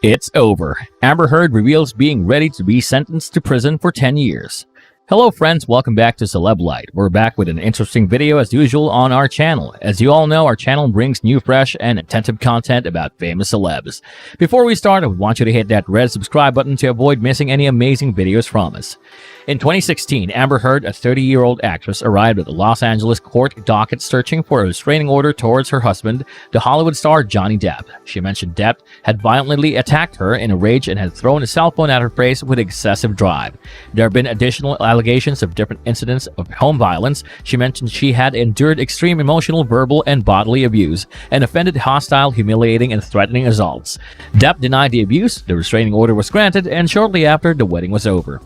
It's over. Amber Heard reveals being ready to be sentenced to prison for 10 years. Hello friends, welcome back to Celeb Light. We're back with an interesting video as usual on our channel. As you all know, our channel brings new, fresh, and attentive content about famous celebs. Before we start, I want you to hit that red subscribe button to avoid missing any amazing videos from us. In 2016, Amber Heard, a 30-year-old actress, arrived at the Los Angeles court docket searching for a restraining order towards her husband, the Hollywood star Johnny Depp. She mentioned Depp had violently attacked her in a rage and had thrown a cell phone at her face with excessive drive. There have been additional allegations of different incidents of home violence. She mentioned she had endured extreme emotional, verbal, and bodily abuse and offended hostile, humiliating, and threatening assaults. Depp denied the abuse, the restraining order was granted, and shortly after, the wedding was over.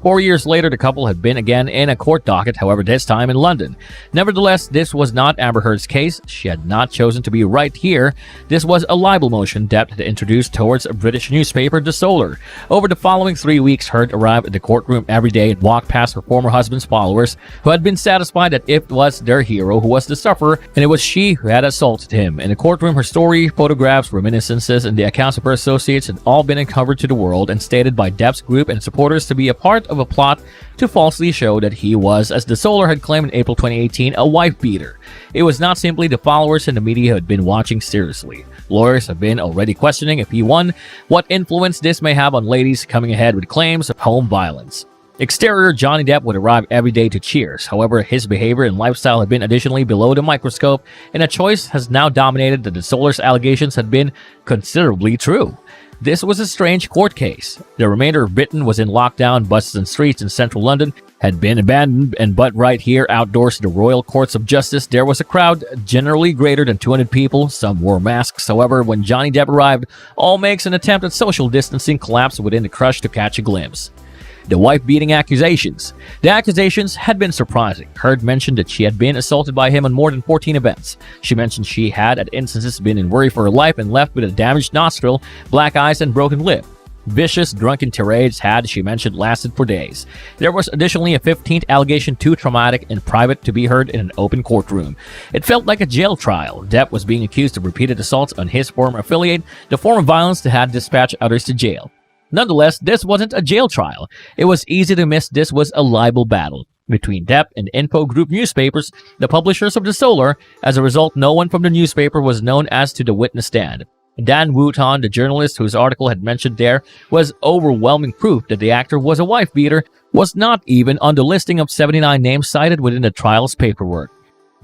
4 years later, the couple had been again in a court docket, however this time in London. Nevertheless, this was not Amber Heard's case. She had not chosen to be right here. This was a libel motion Depp had introduced towards a British newspaper, The Solar. Over the following 3 weeks, Heard arrived at the courtroom every day and walked past her former husband's followers, who had been satisfied that it was their hero who was the sufferer, and it was she who had assaulted him. In the courtroom, her story, photographs, reminiscences, and the accounts of her associates had all been uncovered to the world and stated by Depp's group and supporters to be a part of a plot to falsely show that he was, as The Solar had claimed in April 2018, a wife-beater. It was not simply the followers and the media who had been watching seriously. Lawyers have been already questioning if he won, what influence this may have on ladies coming ahead with claims of home violence. Exterior, Johnny Depp would arrive every day to cheers. However, his behavior and lifestyle had been additionally below the microscope, and a choice has now dominated that The Solar's allegations had been considerably true. This was a strange court case. The remainder of Britain was in lockdown. Buses and streets in central London had been abandoned, but right here, outdoors to the Royal Courts of Justice, there was a crowd, generally greater than 200 people. Some wore masks. However, when Johnny Depp arrived, all makes an attempt at social distancing collapsed within the crush to catch a glimpse. The wife-beating accusations. The accusations had been surprising. Heard mentioned that she had been assaulted by him on more than 14 events. She mentioned she had at instances been in worry for her life and left with a damaged nostril, black eyes, and broken lip. Vicious, drunken tirades had, she mentioned, lasted for days. There was additionally a 15th allegation too traumatic and private to be heard in an open courtroom. It felt like a jail trial. Depp was being accused of repeated assaults on his former affiliate, the form of violence that had dispatched others to jail. Nonetheless, this wasn't a jail trial. It was easy to miss this was a libel battle between Depp and Info Group newspapers, the publishers of The Solar. As a result, no one from the newspaper was known as to the witness stand. Dan Wooton, the journalist whose article had mentioned there was overwhelming proof that the actor was a wife-beater, was not even on the listing of 79 names cited within the trial's paperwork.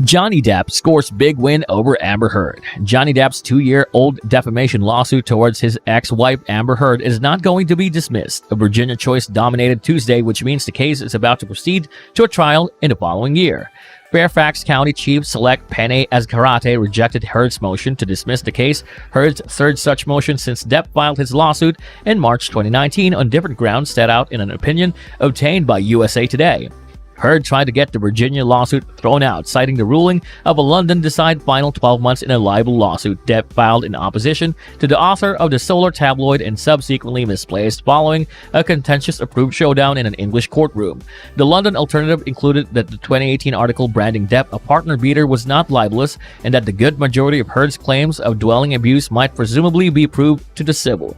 Johnny Depp scores big win over Amber Heard. Johnny Depp's 2-year-old defamation lawsuit towards his ex-wife Amber Heard is not going to be dismissed. A Virginia choice dominated Tuesday, which means the case is about to proceed to a trial in the following year. Fairfax County Chief Select Penny Azcarate rejected Heard's motion to dismiss the case, Heard's third such motion since Depp filed his lawsuit in March 2019 on different grounds set out in an opinion obtained by USA Today. Heard tried to get the Virginia lawsuit thrown out, citing the ruling of a London Decide final 12 months in a libel lawsuit Depp filed in opposition to the author of The Solar tabloid and subsequently misplaced following a contentious approved showdown in an English courtroom. The London alternative included that the 2018 article branding Depp a partner beater was not libelous and that the good majority of Heard's claims of dwelling abuse might presumably be proved to the civil.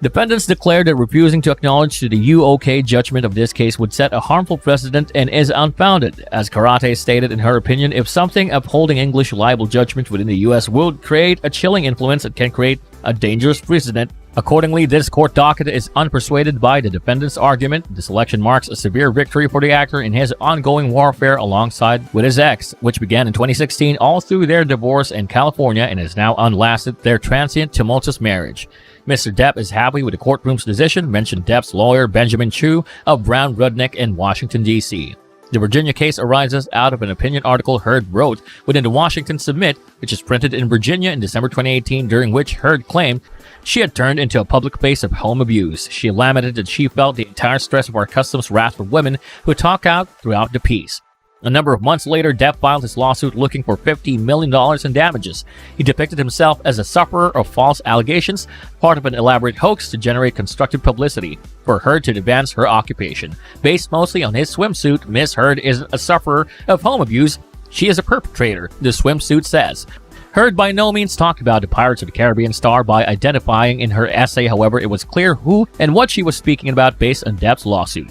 Defendants declared that refusing to acknowledge to the UK judgment of this case would set a harmful precedent and is unfounded. As Karate stated in her opinion, if something upholding English libel judgment within the US would create a chilling influence, it can create a dangerous precedent. Accordingly, this court docket is unpersuaded by the defendant's argument. The selection marks a severe victory for the actor in his ongoing warfare alongside with his ex, which began in 2016 all through their divorce in California and has now unlasted their transient, tumultuous marriage. Mr. Depp is happy with the courtroom's decision, mentioned Depp's lawyer Benjamin Chu of Brown Rudnick in Washington, D.C. The Virginia case arises out of an opinion article Heard wrote within the Washington Submit, which is printed in Virginia in December 2018, during which Heard claimed she had turned into a public face of home abuse. She lamented that she felt the entire stress of our customs wrath for women who talk out throughout the piece. A number of months later, Depp filed his lawsuit looking for $50 million in damages. He depicted himself as a sufferer of false allegations, part of an elaborate hoax to generate constructive publicity for Heard to advance her occupation. Based mostly on his swimsuit, Miss Heard isn't a sufferer of home abuse, she is a perpetrator, the swimsuit says. Heard by no means talked about the Pirates of the Caribbean star by identifying in her essay, however, it was clear who and what she was speaking about based on Depp's lawsuit.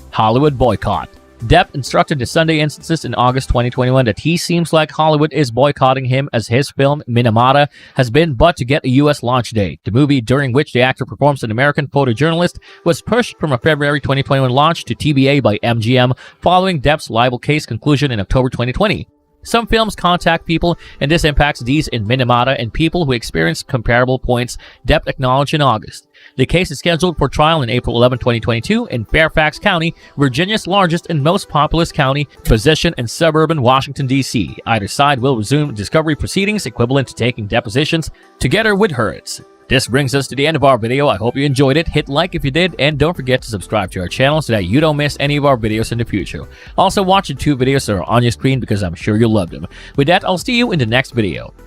Hollywood boycott. Depp instructed the Sunday Instances in August 2021 that he seems like Hollywood is boycotting him as his film Minamata has been but to get a U.S. launch date. The movie, during which the actor performs an American photojournalist, was pushed from a February 2021 launch to TBA by MGM following Depp's libel case conclusion in October 2020. Some films contact people, and this impacts these in Minamata and people who experience comparable points, Depp acknowledged in August. The case is scheduled for trial in April 11, 2022 in Fairfax County, Virginia's largest and most populous county, positioned in suburban Washington, D.C. Either side will resume discovery proceedings equivalent to taking depositions together with Hurts. This brings us to the end of our video. I hope you enjoyed it. Hit like if you did, and don't forget to subscribe to our channel so that you don't miss any of our videos in the future. Also, watch the 2 videos that are on your screen because I'm sure you'll love them. With that, I'll see you in the next video.